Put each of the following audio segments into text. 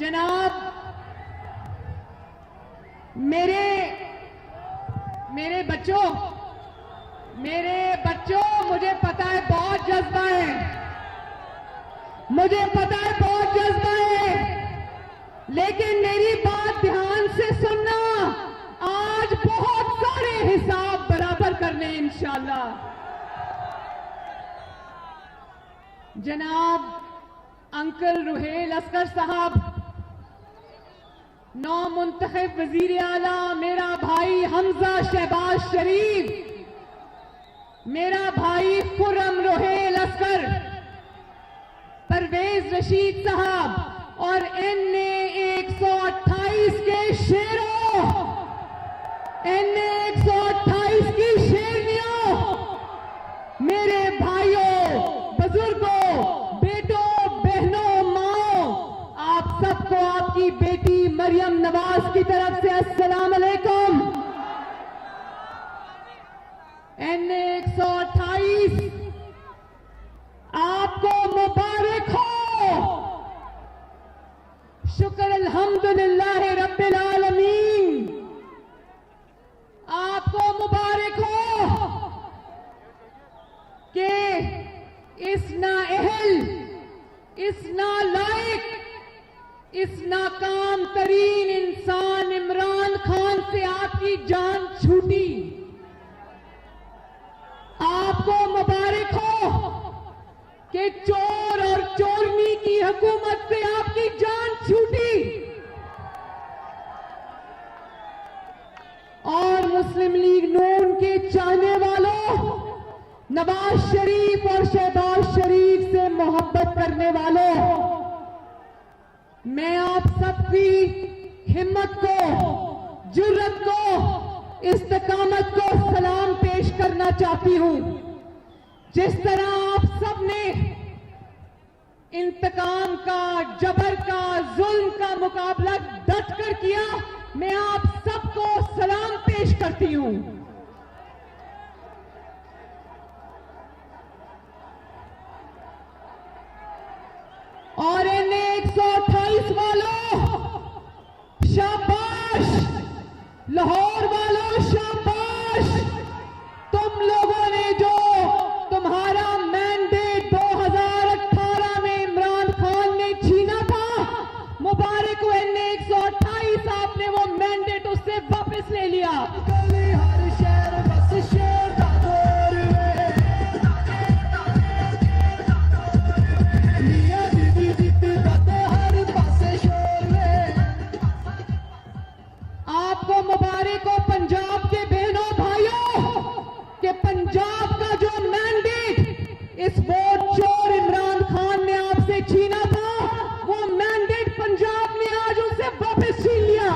जनाब, मेरे बच्चों, मुझे पता है बहुत जज्बा है, मुझे पता है बहुत जज्बा है, लेकिन मेरी बात ध्यान से सुनना। आज बहुत सारे हिसाब बराबर करने इंशाल्लाह। जनाब अंकल रुहेल असगर साहब, नौ मुंतखब वजीर आला मेरा भाई हमजा शहबाज शरीफ, मेरा भाई खुर्रम रुहेल असगर, परवेज रशीद साहब और NA 128 के शेरों, NA 128 की शेरनियों, मेरे भाइयों, बुजुर्गों, बेटों, बहनों, माओ, आप सबको आपकी बेटी मरियम नवाज की तरफ से अस्सलाम अलैकुम। NA 128 आपको मुबारक हो। शुक्र अल्हम्दुलिल्लाह रब्बिल आलमीन, आपको मुबारक हो कि इस नाअहल, इस नालायक, इस नाकाम तरीन इंसान इमरान खान से आपकी जान छूटी। आपको मुबारक हो कि चोर और चोरनी की हुकूमत से आपकी जान छूटी और मुस्लिम लीग नून के चाहने वालों, नवाज शरीफ और शहबाज शरीफ से मोहब्बत करने वालों, मैं आप सबकी हिम्मत को, जुर्रत को, इस्तिकामत को सलाम पेश करना चाहती हूं। जिस तरह आप सबने इंतकाम का, जबर का, जुल्म का मुकाबला डट कर किया, मैं आप सबको सलाम पेश करती हूं। और NA 128 वालों शाबाश, लाहौर वालों शाबाश, तुम लोगों ने जो तुम्हारा मैंडेट 2018 में इमरान खान ने छीना था, मुबारक हो NA 128, आपने वो मैंडेट उससे वापस ले लिया। आपको मुबारक हो पंजाब के बहनों भाइयों कि पंजाब का जो मैंडेट इस वोट चोर इमरान खान ने आपसे छीना था, वो मैंडेट पंजाब ने आज उसे वापस छीन लिया।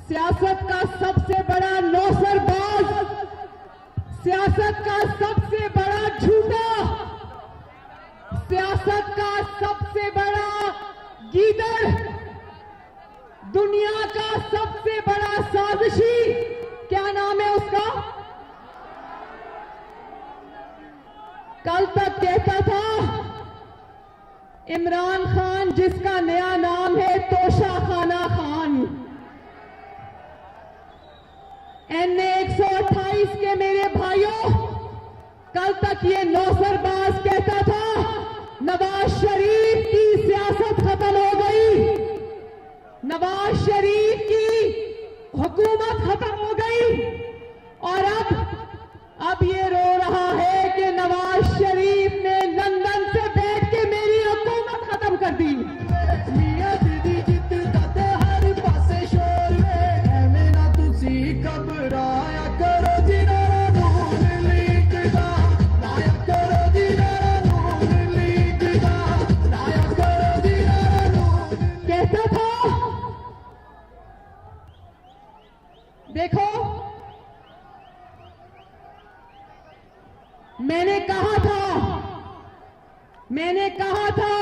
सियासत का सबसे बड़ा नौसरबाज, सियासत का सबसे बड़ा झूठा, सियासत का सबसे बड़ा गीदड़, दुनिया का सबसे बड़ा साजिशी, क्या नाम है उसका? कल तक कहता था इमरान खान, जिसका नया नाम है तोशा खाना खान। NA 128 के मेरे भाइयों, कल तक ये नौसरबाज कहता था नवाज शरीफ की सियासत खत्म हो गई, नवाज शरीफ की हुकूमत खत्म हो गई, और अब ये रो रहा है कि नवाज शरीफ ने लंदन से बैठ के मेरी हुकूमत खत्म कर दी। था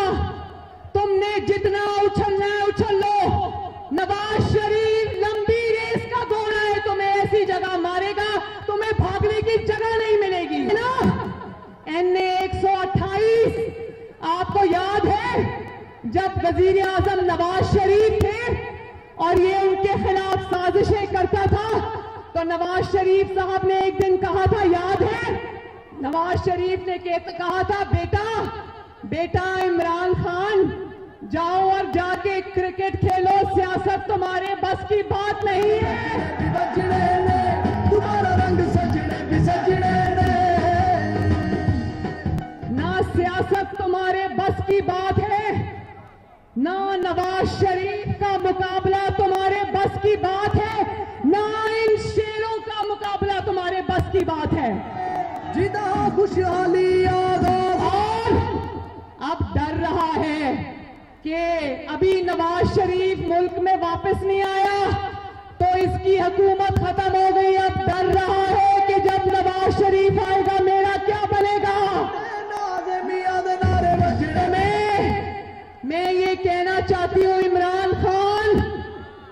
तुमने जितना उछलना है उछल लो, नवाज शरीफ लंबी रेस का घोड़ा है, तुम्हें ऐसी जगह मारेगा तुम्हें भागने की जगह नहीं मिलेगी ना। NA 128 आपको याद है जब वजीर आजम नवाज शरीफ थे और ये उनके खिलाफ साजिशें करता था, तो नवाज शरीफ साहब ने एक दिन कहा था, याद है, नवाज शरीफ ने कहा था, बेटा इमरान खान जाओ और जाके क्रिकेट खेलो, सियासत तुम्हारे बस की बात नहीं है। तुम्हारा रंग सजने ना सियासत तुम्हारे बस की बात है, ना नवाज शरीफ का मुकाबला तुम्हारे बस की बात है, ना इन शेरों का मुकाबला तुम्हारे बस की बात है। जिदा खुशहाली और अब डर रहा है कि अभी नवाज शरीफ मुल्क में वापस नहीं आया तो इसकी हुकूमत खत्म हो गई। अब डर रहा है कि जब नवाज शरीफ आएगा मेरा क्या बनेगा। मैं ये कहना चाहती हूँ इमरान खान,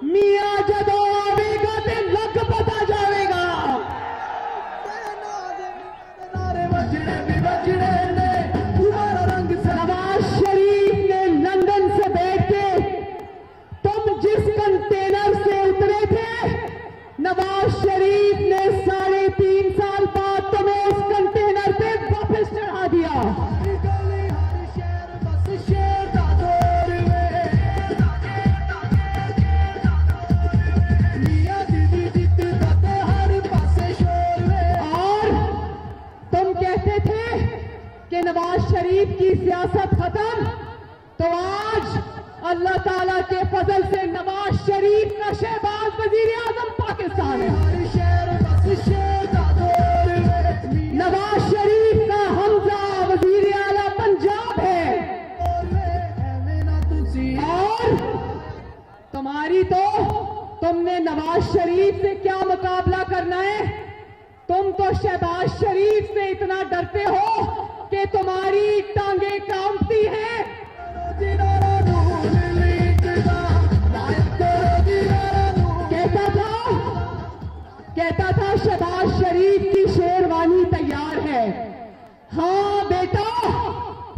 मियाँ जदों आवेगा ते लग पता जाएगा। नवाज शरीफ ने लंदन से बैठ के तुम जिस कंटेनर से उतरे थे, नवाज शरीफ ने 3.5 साल बाद तुम्हें उस कंटेनर पे वापस चढ़ा दिया। कि नवाज शरीफ की सियासत खत्म, तो आज अल्लाह ताला के फजल से नवाज शरीफ का शहबाज वजीर आजम पाकिस्तान है, नवाज शरीफ का हमजा वजीर आला पंजाब है। और तुम्हारी तो तुमने नवाज शरीफ से क्या मुकाबला करना है, तुम तो शहबाज शरीफ से इतना डरते हो कि तुम्हारी टांगे कांपती हैं। कहता था शहबाज शरीफ की शेरवानी तैयार है। हाँ बेटा,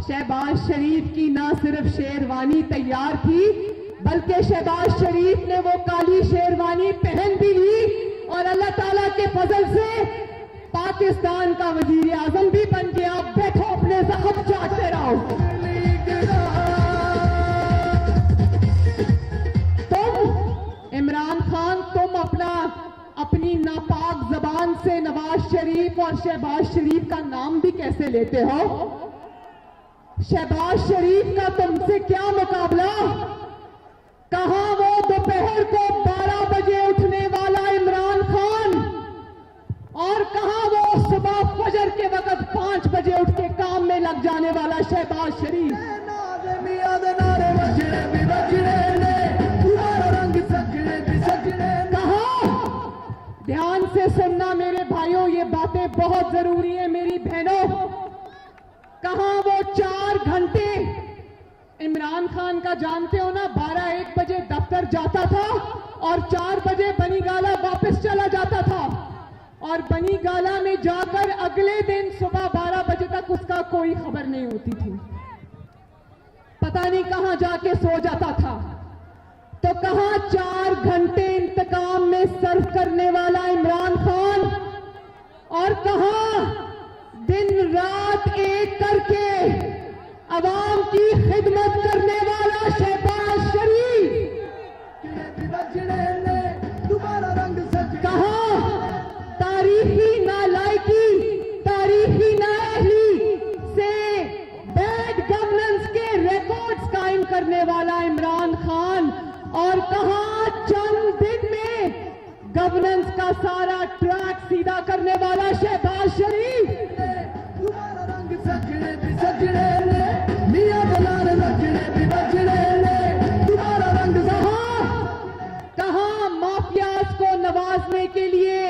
शहबाज शरीफ की ना सिर्फ शेरवानी तैयार थी बल्कि शहबाज शरीफ ने वो काली शेरवानी पहन भी ली और अल्लाह ताला के फजल से पाकिस्तान का वजीर आजम भी बन गया। बैठो अपने जख्म चाटते रहो। तुम इमरान खान, तुम अपनी नापाक जबान से नवाज शरीफ और शहबाज शरीफ का नाम भी कैसे लेते हो। शहबाज शरीफ का तुमसे क्या मुकाबला। कहां वो दोपहर को 12 बजे उठने वाला इमरान खान और कहां वो सुबह फजर के वक्त 5 बजे उठ के काम में लग जाने वाला शहबाज शरीफ। कहां, ध्यान से सुनना मेरे भाइयों, ये बातें बहुत जरूरी है मेरी बहनों। कहां वो 4 घंटे इमरान खान का जानते हो ना, 12-1 बजे दफ्तर जाता था और 4 बजे बनी गाला वापस चला जाता था और बनी गाला में जाकर अगले दिन सुबह 12 बजे तक उसका कोई खबर नहीं होती थी, पता नहीं कहां जाके सो जाता था। तो कहां 4 घंटे इंतकाम में सर्व करने वाला इमरान खान और कहां दिन रात एक करके अवाम की खिदमत करने वाला शहबाज शरीफ। कहां तारीखी नालायकी, तारीखी नाअहली से बैड गवर्नेंस के रिकॉर्ड्स कायम करने वाला इमरान खान और कहां चंद दिन में गवर्नेंस का सारा ट्रैक सीधा करने वाला शहबाज शरीफ। कहां माफियाज को नवाजने के लिए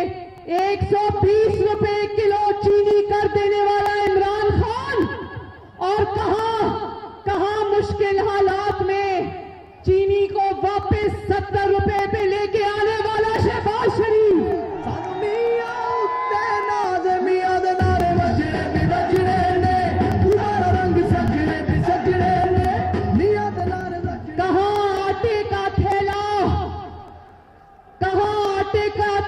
120 रुपए किलो चीनी कर देने वाला इमरान खान और कहां मुश्किल हालात में चीनी को वापस 70 रुपए पे लेके आने वाला शहबाज शरीफ। कहाँ आटे का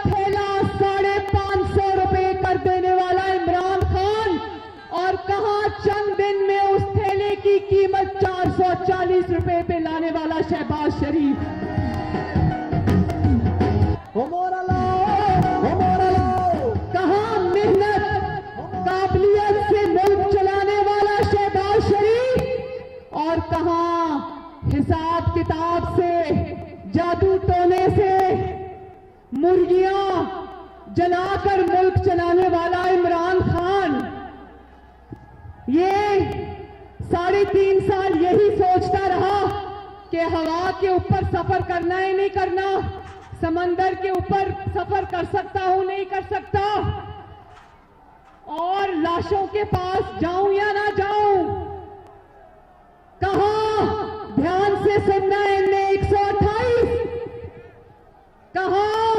थैला 550 रुपए कर देने वाला इमरान खान, और कहाँ चंद दिन में उस थैले की कीमत 440 रुपए पे लाने वाला शहबाज शरीफ। कहाँ मेहनत काबिलियत से मुल्क चलाने वाला शहबाज शरीफ, और कहाँ हिसाब किताब से जादू टोने से मुर्गियां जलाकर मुल्क चलाने वाला इमरान खान। ये 3.5 साल यही सोचता रहा कि हवा के ऊपर सफर करना है नहीं करना, समंदर के ऊपर सफर कर सकता हूं नहीं कर सकता, और लाशों के पास जाऊं या ना जाऊं। कहां, ध्यान से सुनना है, NA-128 कहां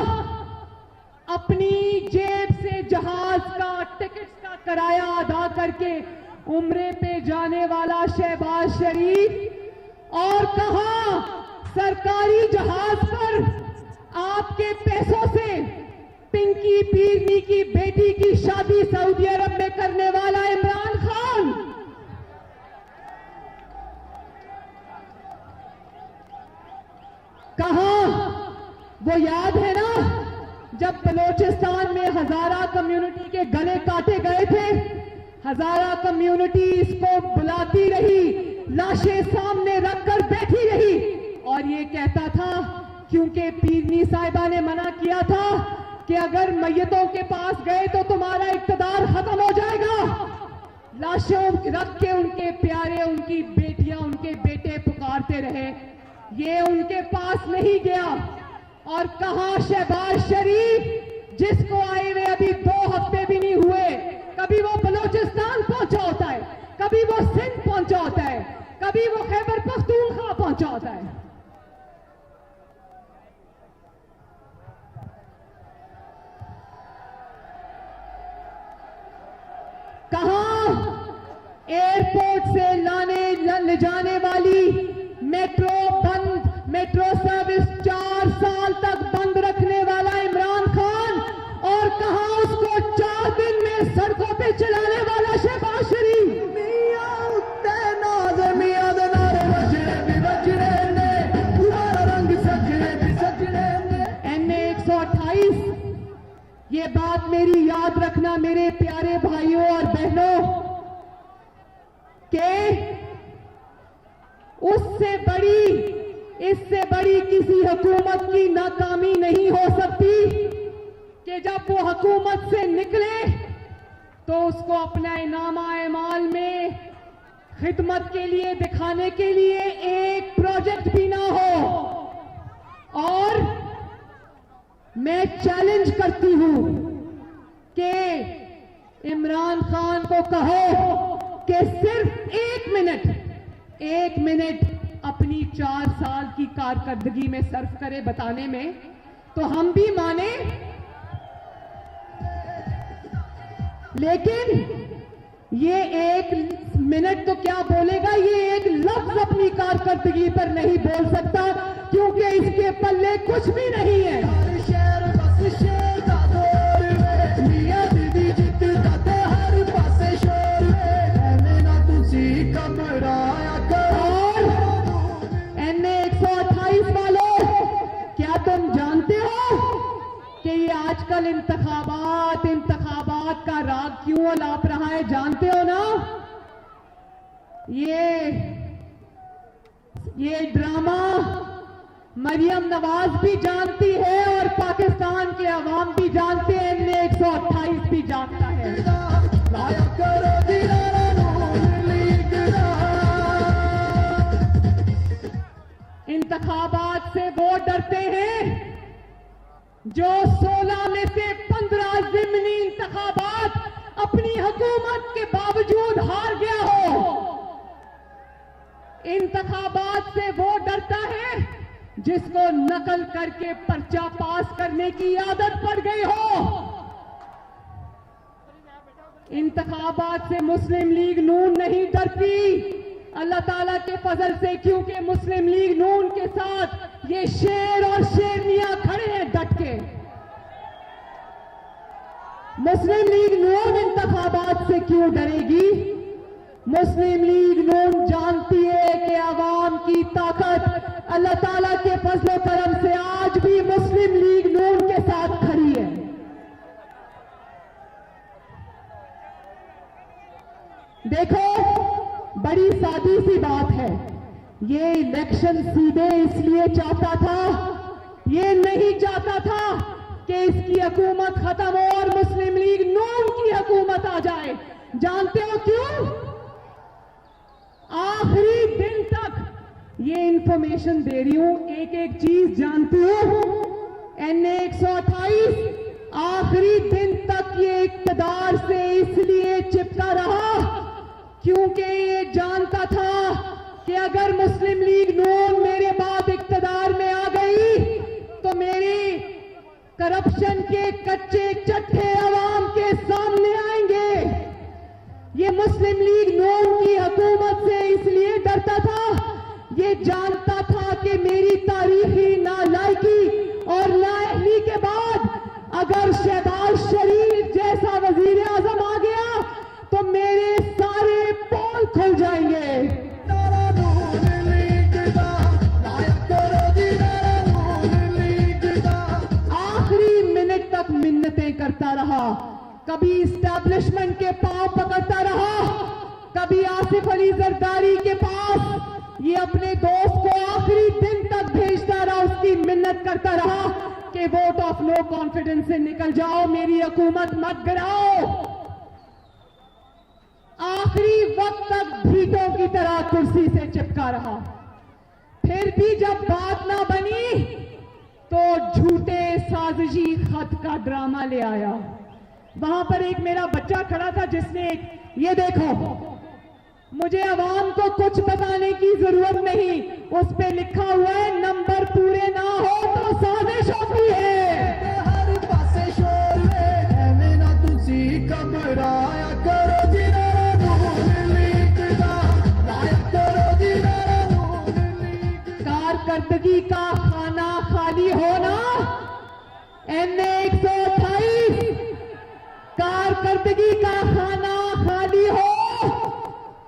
अपनी जेब से जहाज का टिकट्स का किराया अदा करके उम्रे पे जाने वाला शहबाज शरीफ, और कहां सरकारी जहाज पर आपके पैसों से पिंकी पीरनी की बेटी की शादी सऊदी अरब में करने वाला इमरान खान। कहां, वो याद है ना जब बलोचिस्तान में हजारा कम्युनिटी के गले काटे गए थे, हजारा कम्युनिटी इसको बुलाती रही, लाशें सामने रखकर बैठी रही, और ये कहता था, क्योंकि पीरनी साहिबा ने मना किया था कि अगर मैयतों के पास गए तो तुम्हारा इक्तदार खत्म हो जाएगा। लाशों रख के उनके प्यारे, उनकी बेटियां, उनके बेटे पुकारते रहे, ये उनके पास नहीं गया। और कहां शहबाज शरीफ, जिसको आए हुए अभी 2 हफ्ते भी नहीं हुए, कभी वो बलोचिस्तान पहुंचा होता है, कभी वो सिंध पहुंचा होता है, कभी वो खैबर पख्तूनख्वा पहुंचा होता है। कहां एयरपोर्ट से ले जाने वाली मेट्रो बंद, मेट्रो सर्विस 4 साल तक बंद रखने वाला इमरान खान, और कहां उसको 4 दिन में सड़कों पे चलाने वाला शहबाज शरीफ। NA-128, ये बात मेरी याद रखना मेरे प्यारे भाइयों और बहनों, के इससे बड़ी किसी हुकूमत की नाकामी नहीं हो सकती कि जब वो हुकूमत से निकले तो उसको अपना इनामा-ए-माल में खिदमत के लिए दिखाने के लिए एक प्रोजेक्ट भी ना हो। और मैं चैलेंज करती हूं कि इमरान खान को कहो कि सिर्फ 1 मिनट अपनी 4 साल की कारकर्दगी में सर्फ करे बताने में, तो हम भी माने। लेकिन ये 1 मिनट तो क्या बोलेगा, ये एक लफ्ज अपनी कारकर्दगी पर नहीं बोल सकता, क्योंकि इसके पल्ले कुछ भी नहीं है। NA-128 वालों, क्या तुम जानते हो कि ये आजकल इंतखाबात का राग क्यों अलाप रहा है? जानते हो ना? ये ड्रामा मरियम नवाज भी जानती है और पाकिस्तान के अवाम भी जानते हैं, NA-128 भी जानता है। इंतखाबात से वो डरते हैं जो 16 में से 15 ज़िमनी इंतखाबात अपनी हुकूमत के बावजूद हार गया हो। इंतखाबात से वो डरता है जिसको नकल करके पर्चा पास करने की आदत पड़ गई हो। इंतखाबात से मुस्लिम लीग नून नहीं डरती, अल्लाह ताला के फजल से, क्योंकि मुस्लिम लीग नून के साथ ये शेर और शेरनियां खड़े हैं डट के। मुस्लिम लीग नून इंतखाबात से क्यों डरेगी? मुस्लिम लीग नून जानती है कि आवाम की ताकत अल्लाह ताला के फजल करम से आज भी मुस्लिम लीग नून के साथ खड़ी है। देखो, बड़ी सादी सी बात है, ये इलेक्शन सीधे इसलिए चाहता था, ये नहीं चाहता था कि इसकी हुकूमत खत्म हो और मुस्लिम लीग नून की हुकूमत आ जाए। जानते हो क्यों? आखिरी दिन तक ये इंफॉर्मेशन दे रही हूं, एक एक चीज जानती हूं। NA 128 आखिरी दिन तक ये इक्तदार से इसलिए चिपका रहा क्योंकि ये जानता था कि अगर मुस्लिम लीग नून मेरे बाद इक्तदार में आ गई तो मेरी करप्शन के कच्चे चट्टे अवाम के सामने आएंगे। ये मुस्लिम लीग नून की हुकूमत से इसलिए डरता था, ये जानता था कि मेरी तारीखी नालायकी और नाअहली के बाद अगर शहबाज शरीफ जैसा वजीर आजम आ गया तो मेरे सारे पोल खुल जाएंगे। आखिरी मिनट तक मिन्नतें करता रहा, कभी इस्टेब्लिशमेंट के पांव पकड़ता रहा, कभी आसिफ अली जरदारी के पास ये अपने दोस्त को आखिरी दिन तक भेजता रहा, उसकी मिन्नत करता रहा कि वोट ऑफ नो कॉन्फिडेंस से निकल जाओ, मेरी हुकूमत मत गिराओ। आखिरी वक्त तक भीटों की तरह कुर्सी से चिपका रहा। फिर भी जब बात ना बनी तो झूठे साजिशी खत का ड्रामा ले आया। वहां पर एक मेरा बच्चा खड़ा था जिसने ये देखो, मुझे अवाम को कुछ बताने की जरूरत नहीं, उस पे लिखा हुआ है नंबर पूरे ना हो तो साजिश होती है। हर पासे शोर है ना तुसी घबराया करो जिनारा नून लीग दा, लाया करो जिनारा नून लीग। कारकर्दगी का खाना खाली होना, NA 128 कारकर्दगी का खाना खाली हो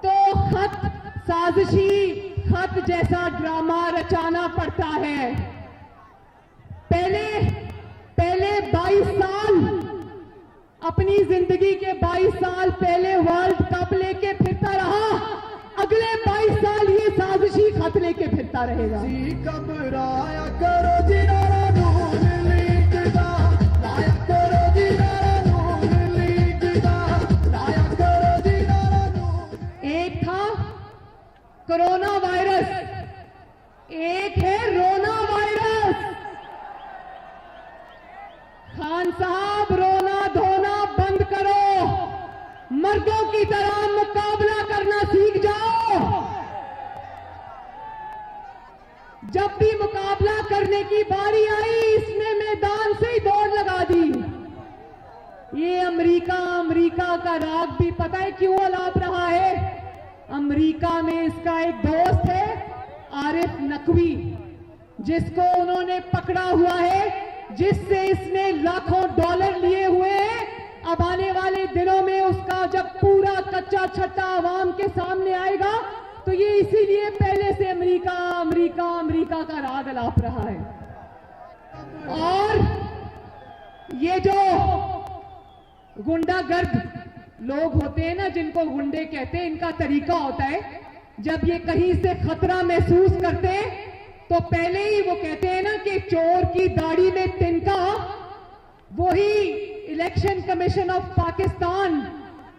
तो खत साजिशी खत जैसा ड्रामा रचाना पड़ता है। पहले 22 साल, अपनी जिंदगी के 22 साल पहले वर्ल्ड कप लेके फिरता रहा, अगले 22 साल ये साजिशी खत लेके फिरता रहेगा। घबराया करो जिनारा नून लीग दा, लाया करो जिनारा नून लीग दा, लाया करो जिनारा नून। एक था कोरोना वायरस, एक है रोना वायरस। खान साहब, रोना धोना बंद करो, मर्दों की तरह मुकाबला करना सीख जाओ। जब भी मुकाबला करने की बारी आई इसने मैदान से ही दौड़ लगा दी। ये अमेरिका का राग भी पता है क्यों अलाप रहा है? अमेरिका में इसका एक दोस्त है आरिफ नकवी, जिसको उन्होंने पकड़ा हुआ है, जिससे इसने लाखों डॉलर लिए हुए हैं। अब आने वाले दिनों में उसका जब पूरा कच्चा छट्टा आवाम के सामने आएगा तो ये इसीलिए पहले से अमेरिका का राग अलाप रहा है। और ये जो गुंडागर्द लोग होते हैं ना, जिनको गुंडे कहते हैं, इनका तरीका होता है जब ये कहीं से खतरा महसूस करते हैं तो पहले ही वो कहते हैं ना कि चोर की दाढ़ी में तिनका। वही इलेक्शन कमीशन ऑफ पाकिस्तान,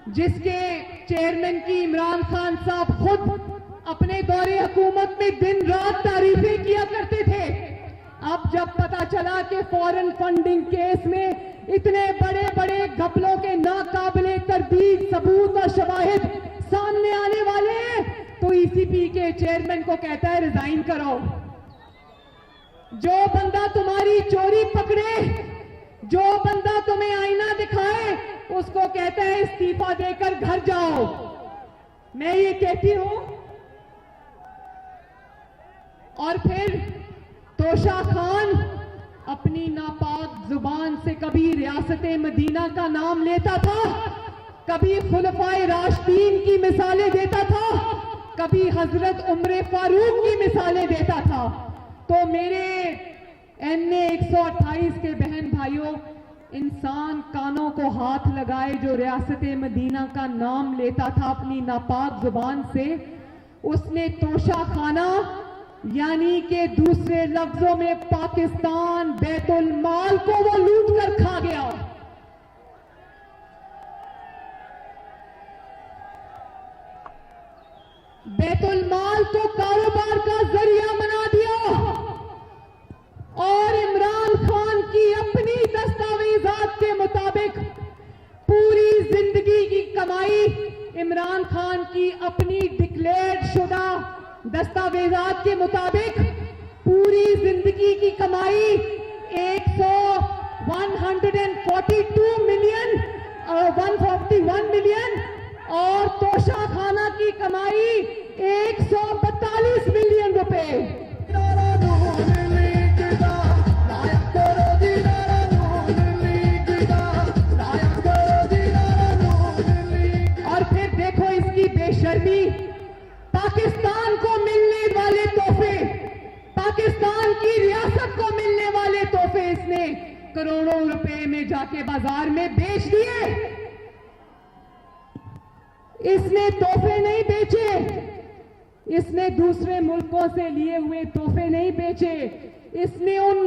जिसके चेयरमैन की इमरान खान साहब खुद अपने दौरे हुकूमत में दिन रात तारीफें किया करते थे, अब जब पता चला कि फॉरेन फंडिंग केस में इतने बड़े बड़े घपलों के नाकाबिले तरदीद सबूत और शवाहिद सामने आने वाले हैं तो पीसीपी के चेयरमैन को कहता है रिजाइन करो। जो बंदा तुम्हारी चोरी पकड़े, जो बंदा तुम्हें आईना दिखाए, उसको कहता है इस्तीफा देकर घर जाओ। मैं ये कहती हूं। और फिर तोशा खान अपनी नापाक जुबान से कभी रियासत मदीना का नाम लेता था, कभी खुलफाए राशिदीन की मिसालें देता था, कभी हजरत उम्र फारूक की मिसालें देता था। तो मेरे NA 128 के बहन भाइयों, इंसान कानों को हाथ लगाए जो रियासत मदीना का नाम लेता था अपनी नापाक जुबान से, उसने तोशा खाना यानी कि दूसरे लफ्जों में पाकिस्तान बैतुल माल को वो लूट कर खा गया। बैतुल माल को कारोबार का जरिया बना दिया और इमरान खान की अपनी दस्तावेजात के मुताबिक पूरी जिंदगी की कमाई, इमरान खान की अपनी डिक्लेयर्ड शुदा दस्तावेजात के मुताबिक पूरी जिंदगी की कमाई 142 मिलियन 141 मिलियन और तोशा खाना की कमाई 142 मिलियन रुपए। और फिर देखो इसकी बेशर्मी, पाकिस्तान को मिलने वाले तोहफे, पाकिस्तान की रियासत को मिलने वाले तोहफे इसने करोड़ों रुपए में जाके बाजार में बेच दिए। इसने तोहफे नहीं बेचे, इसने दूसरे मुल्कों से लिए हुए तोहफे नहीं बेचे, इसने उन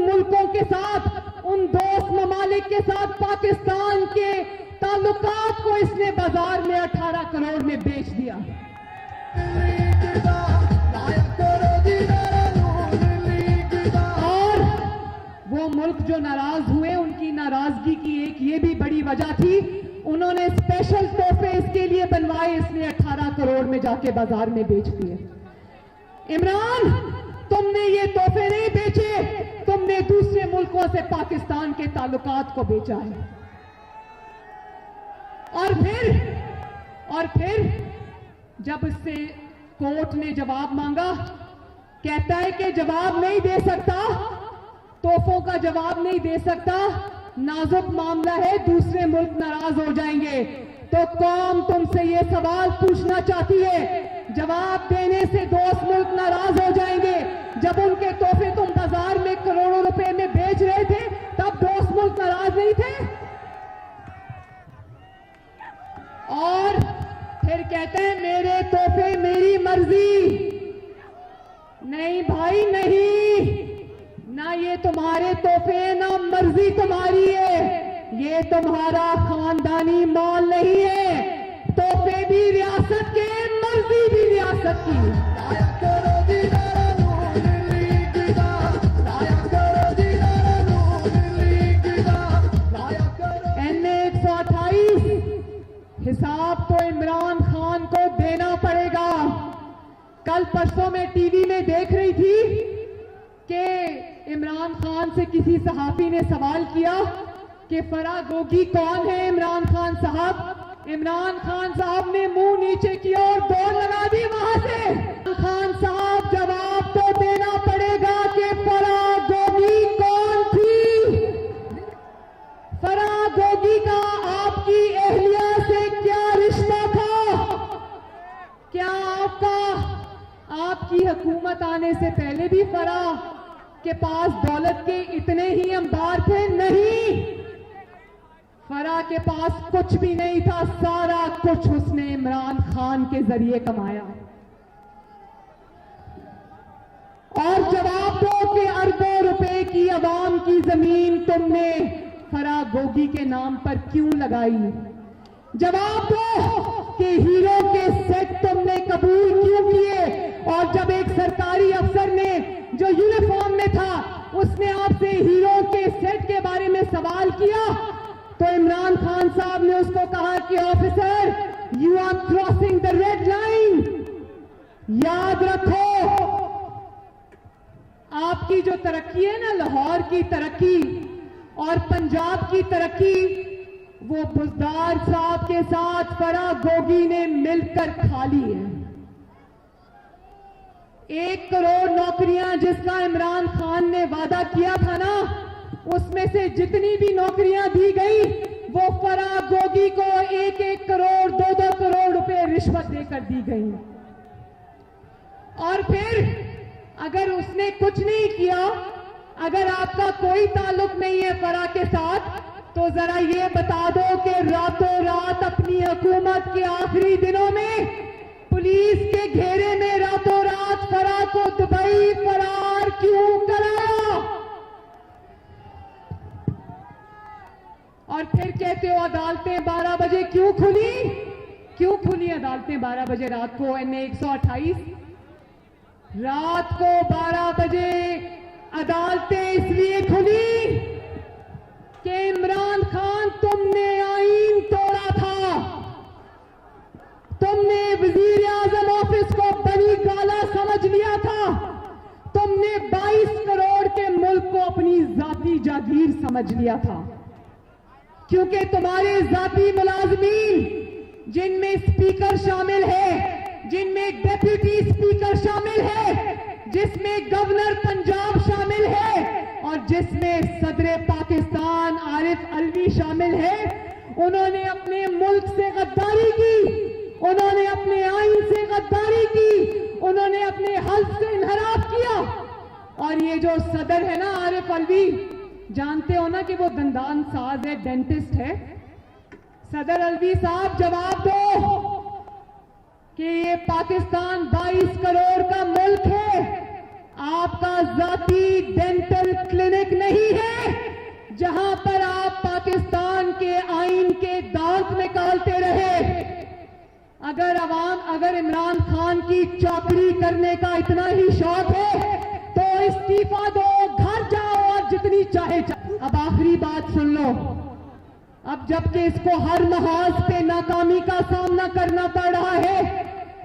मुल्कों के साथ, उन दोस्त ममालिक के साथ पाकिस्तान के ताल्लुकात को इसने बाजार में 18 करोड़ में बेच दिया। और वो मुल्क जो नाराज हुए, उनकी नाराजगी की एक ये भी बड़ी वजह थी, उन्होंने स्पेशल तोहफे इसके लिए बनवाए, इसने 18 करोड़ में जाके बाजार में बेच दिए। इमरान, तुमने ये तोहफे नहीं बेचे, तुमने दूसरे मुल्कों से पाकिस्तान के ताल्लुकात को बेचा है। और फिर जब इससे कोर्ट ने जवाब मांगा, कहता है कि जवाब नहीं दे सकता, तोहफों का जवाब नहीं दे सकता, नाजुक मामला है, दूसरे मुल्क नाराज हो जाएंगे। तो कौम तुमसे ये सवाल पूछना चाहती है, जवाब देने से दोस्त मुल्क नाराज हो जाएंगे। जब उनके तोहफे तुम बाजार में करोड़ों रुपए में बेच रहे थे, तब दोस्त मुल्क नाराज नहीं थे। और फिर कहते हैं मेरे तोहफे मेरी मर्जी। नहीं भाई नहीं, ना ये तुम्हारे तोहफे ना मर्जी तुम्हारी है, ये तुम्हारा खानदानी माल नहीं है। तोहफे भी रियासत के, मर्जी भी रियासत की। NA 128 हिसाब तो इमरान खान को देना पड़ेगा। कल परसों में टीवी में देख रही थी कि इमरान खान से किसी सहाफी ने सवाल किया कि फराह गोगी कौन है इमरान खान साहब। इमरान खान साहब ने मुंह नीचे किया और दौड़ लगा दी वहां से। इमरान खान साहब जवाब तो देना पड़ेगा कि फराह गोगी कौन थी। फराह गोगी का आपकी एहलिया से क्या रिश्ता था? क्या आपकी हुकूमत आने से पहले भी फराह के पास दौलत के इतने ही अंबार थे? नहीं, फराह के पास कुछ भी नहीं था, सारा कुछ उसने इमरान खान के जरिए कमाया। और जवाब दो कि अरबों रुपए की अवाम की जमीन तुमने फराह गोगी के नाम पर क्यों लगाई? जवाब दो कि हीरो के सेट तुमने कबूल क्यों किए? और जब एक सरकारी अफसर ने जो यूनिफॉर्म में था उसने आपसे हीरो के सेट के बारे में सवाल किया तो इमरान खान साहब ने उसको कहा कि officer you are crossing the red line, याद रखो, आपकी जो तरक्की है ना, लाहौर की तरक्की और पंजाब की तरक्की, वो बुज़दार साहब के साथ फराह गोगी ने मिलकर खा ली है। 1 करोड़ नौकरियां जिसका इमरान खान ने वादा किया था ना, उसमें से जितनी भी नौकरियां दी गई वो फराह गोगी को 1-1 करोड़ 2-2 करोड़ रुपए रिश्वत देकर दी गई। और फिर अगर उसने कुछ नहीं किया, अगर आपका कोई ताल्लुक नहीं है फराह के साथ, तो जरा ये बता दो कि रातों रात अपनी हुकूमत के आखिरी दिनों में पुलिस के घेरे में रातों रात फराह को दुबई फरार क्यों कराया? और फिर कहते हो अदालतें 12 बजे क्यों खुली? क्यों खुली अदालतें 12 बजे रात को? NA 128 रात को 12 बजे अदालतें इसलिए खुली कि इमरान खान, तुमने आईन तोड़ा था, तुमने वजीर आजम ऑफिस को बनी गाला समझ लिया था, तुमने 22 करोड़ के मुल्क को अपनी जाती जागीर समझ लिया था, क्योंकि तुम्हारे जाती मुलाजमीन जिनमें स्पीकर शामिल है, जिनमें डेप्यूटी स्पीकर शामिल है, जिसमें गवर्नर पंजाब शामिल है और जिसमें सदर पाकिस्तान आरिफ अलवी शामिल है, उन्होंने अपने मुल्क से गद्दारी की, उन्होंने अपने आईन से गद्दारी की, उन्होंने अपने हल्फ से इनहराफ किया। और ये जो सदर है ना आरिफ अलवी, जानते हो ना कि वो दंदान साज है, डेंटिस्ट है। सदर अलवी साहब जवाब दो कि ये पाकिस्तान 22 करोड़ का मुल्क है, आपका जाती डेंटल क्लिनिक नहीं है जहां पर आप पाकिस्तान के आईन के दांत निकालते रहे। अगर इमरान खान की चौकड़ी करने का इतना ही शौक है तो इस्तीफा दो, घर जाओ और जितनी चाहे। अब आखिरी बात सुन लो, अब जबकि इसको हर महाज पे नाकामी का सामना करना पड़ रहा है,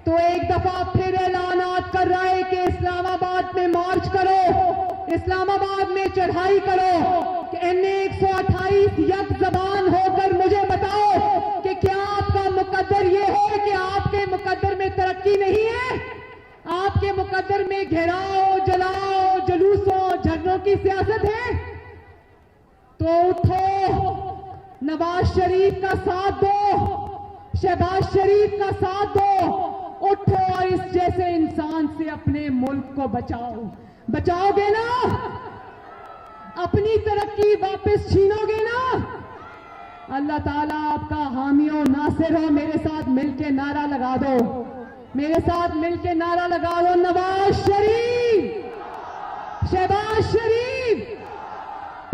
तो एक दफा फिर ऐलानात कर रहा है कि इस्लामाबाद में मार्च करो, इस्लामाबाद में चढ़ाई करो। कि NA 128 यक जबान होकर मुझे बताओ कि क्या आपका मुकद्दर ये है कि आपके मुकद्दर में तरक्की नहीं है? आपके मुकद्दर में घेराव, जलाओ, जुलूसों, झरनों की सियासत है? तो उठो, नवाज शरीफ का साथ दो, शहबाज शरीफ का साथ दो, उठो और इस जैसे इंसान से अपने मुल्क को बचाओ। बचाओगे ना? अपनी तरक्की वापस छीनोगे ना? अल्लाह ताला आपका हामी हो, नासिर हो। मेरे साथ मिलके नारा लगा दो, मेरे साथ मिलके नारा लगा दो, नवाज शरीफ, शहबाज शरीफ,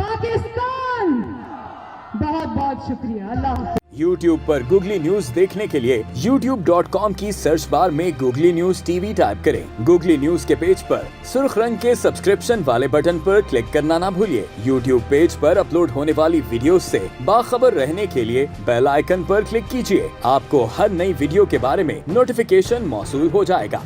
पाकिस्तान। बहुत बहुत शुक्रिया। अल्लाह। YouTube पर गूगली न्यूज देखने के लिए youtube.com की सर्च बार में गूगली न्यूज TV टाइप करें। गूगली न्यूज के पेज पर सुर्ख रंग के सब्सक्रिप्शन वाले बटन पर क्लिक करना ना भूलिए। YouTube पेज पर अपलोड होने वाली वीडियो से बाखबर रहने के लिए बेल आइकन पर क्लिक कीजिए। आपको हर नई वीडियो के बारे में नोटिफिकेशन मौसूल हो जाएगा।